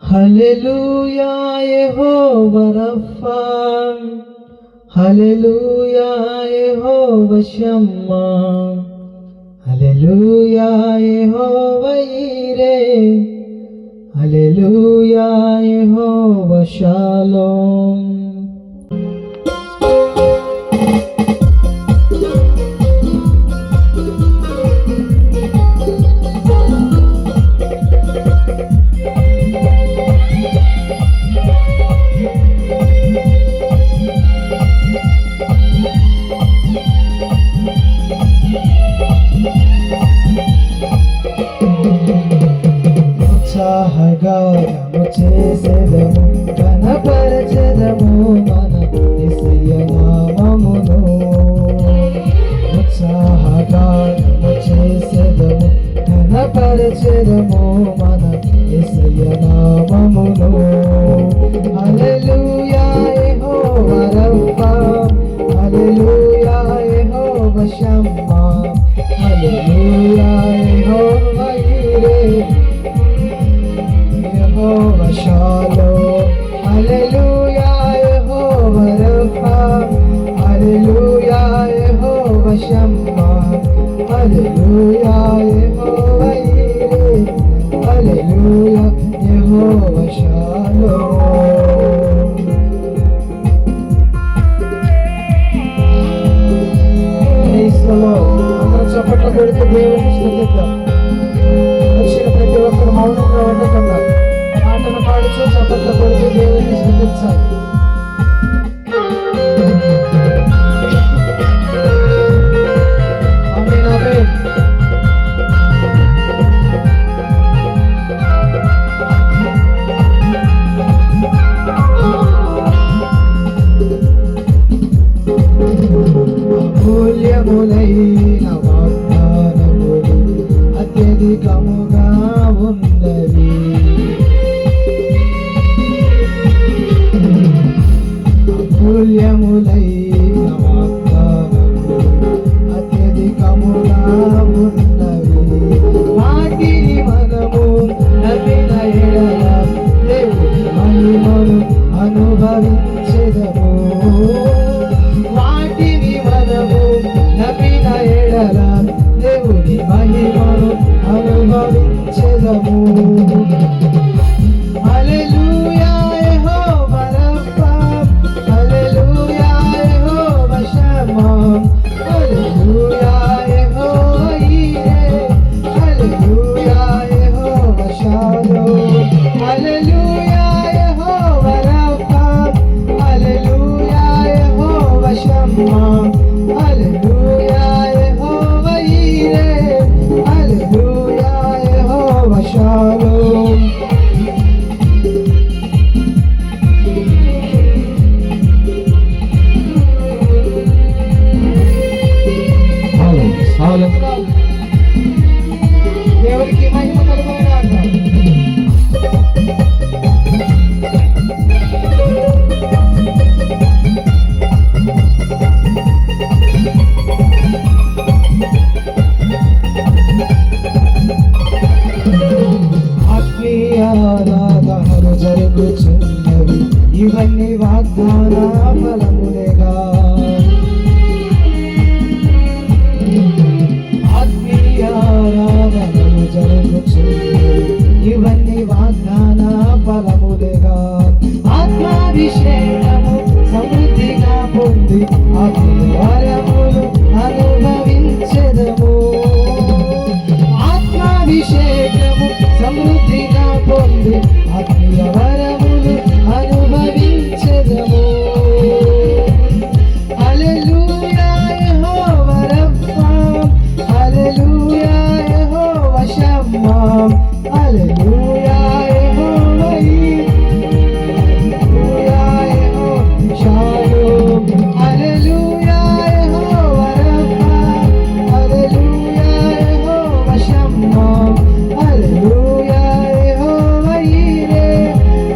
హల్లెలూయా యెహోవా రఫా, హల్లెలూయా యెహోవా Shammah, hallelujah Jehovah Jireh, hallelujah Jehovah shalom. ఉత్సాహగానము చేసెదము, ఘనపరచెదము మన యేసయ్య నామమును. ఉత్సాహగానము చేసెదము, ఘనపరచెదము మన యేసయ్య నామమును. హల్లెలూయా యెహోవా రఫా, హల్లెలూయా యెహోవా షమ్మా, హల్లెలూయా యెహోవా ఈరే, యెహోవా షాలోమ్. హల్లెలూయా యెహోవా రఫా, హల్లెలూయా యెహోవా Shammah, hallelujah Jehovah Jireh, hallelujah Jehovah shalom. అందరం చప్పట్లు కొడుతూ దేవుని స్తుతిద్దాం. వచ్చిన ప్రతి ఒక్కరు మౌనంగా ఉండకుండా పాటను పాడుతూ చప్పట్లు కొడుతూ దేవుని స్తుతించాలి. ఆమేన్ ఆమేన్. అమూల్యములైన వాగ్దానములు అత్యధికముగా ఉన్నవి. అమూల్యములైన వాగ్దానములు అత్యధికముగా ఉన్నవి. వాటిని మనము నమ్మిన ఎడల దేవుని మహిమను అనుభవించెదము. వాటిని మనము నమ్మిన ఎడల దేవుని మహిమను అనుభవించెదము. హల్లెలూయా యెహోవా రఫా, హల్లెలూయా యెహోవా Shammah, hallelujah Jehovah Jireh, hallelujah Jehovah Shalom. Hallelujah యెహోవా రఫా, హల్లెలూయా యెహోవా Shammah, hallelujah Jehovah Jireh, hallelujah Jehovah shalom. దేవునికి మహిమ కలుగునుగాక. ఆత్మీయ ఆరాధనలు జరుగుచున్నవి, ఇవన్నీ వాగ్దాన ఫలములేగా. ఆత్మీయ ఆరాధనలు జరుగుచున్నవి, ఇవన్నీ వాగ్దాన ఫలములేగా. ఆత్మాభిషేకము సమృద్ధిగా పొంది ఆత్మీయ వరములు అనుభవించెదము. ఆత్మాభిషేకము సమృద్ధిగా పొంది ఆత్మీయ వరములు అనుభవించెదము. హల్లెలూయా యెహోవా రఫా, హల్లెలూయా యెహోవా Shammah, hallelujah Jehovah Jireh, hallelujah Jehovah Shalom. Hallelujah యెహోవా రఫా, హల్లెలూయా యెహోవా Shammah, hallelujah Jehovah Jireh,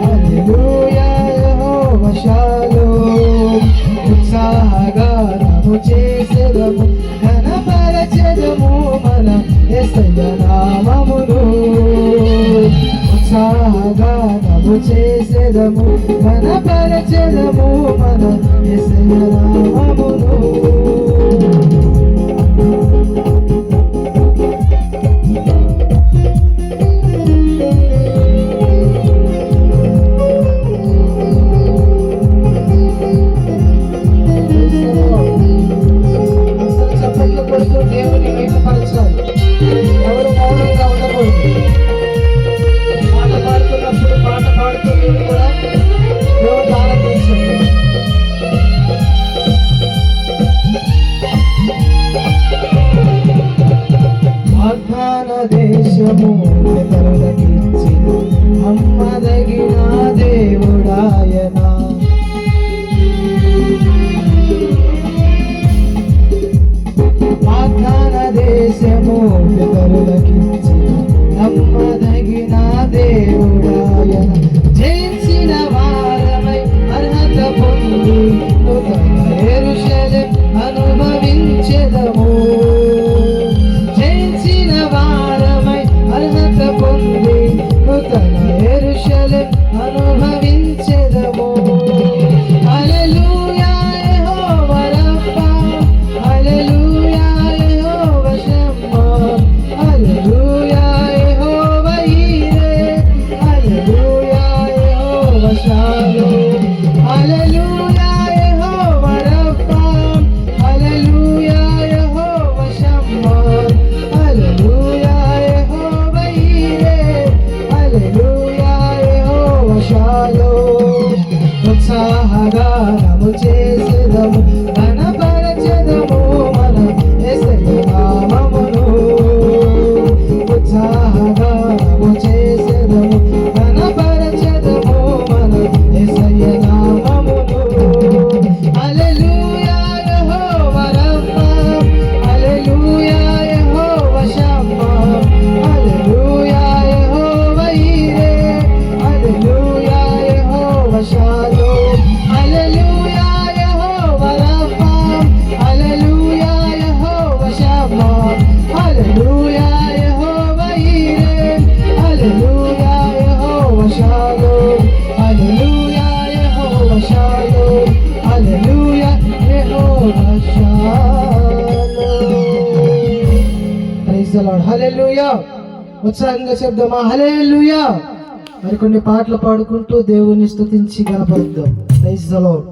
hallelujah Jehovah shalom. ఉత్సాహగానము చేసెదము, ఘనపరచెదము మన యేసయ్య నామమును. ఉత్సాహగానము చేసేదము ఘనపరచెదము మన యేసయ్య నామమును. చప్పట్లు కొడుతూ దేవుని మహిమపరచాలి. ఎవరు మౌనంగా ఉండకూడదు. పాట పాడుతున్నప్పుడు పాట పాడుతూ మీరు కూడా దేవుని ఆనందించండి. వాగ్దాన దేశము ఇతరులకిచ్చిన నమ్మదగిన దేవుడాయన. వాగ్దాన దేశము ఇతరులకిచ్చిన నమ్మదగిన దేవుడాయన. జయించిన వారమై అర్హత పొంది నూతన యెరూషలేము అనుభవించెదము. జయించిన వారమై అర్హత పొంది నూతన యెరూషలేము అనుభవించెదము. హల్లెలూయా యెహోవా రబ్బా, హల్లెలూయా యెహోవా Shammah, hallelujah Jehovah Jireh, hallelujah Jehovah Shalom, hallelujah యెహోవా రబ్బా, హల్లెలూయా యెహోవా Shammah, hallelujah Jehovah Jireh, hallelujah Jehovah shalom. ఉత్సాహగానము చేసేదము ఘనపరచెదము మన యేసయ్య నామమును. ఉత్సాహగానము చేసేదము ఘనపరచెదము మన యేసయ్య నామమును. హల్లెలూయా యెహోవా రబ్బా, హల్లెలూయా యెహోవా Shammah, hallelujah Jehovah Jireh, hallelujah Jehovah Shalom, hallelujah Jehovah రబ్బా, hallelujah Jehovah Shammah, hallelujah Jehovah Jireh, hallelujah Jehovah Shalom, hallelujah Jehovah Shalom, hallelujah Jehovah Shalom. Praise the Lord. Hallelujah. ఉత్సాహంగా చెప్దామా హల్లెలూయా. మరికొన్ని పాటలు పాడుకుంటూ దేవుని స్తుతించి గణపరుద్దాం. Praise the lord.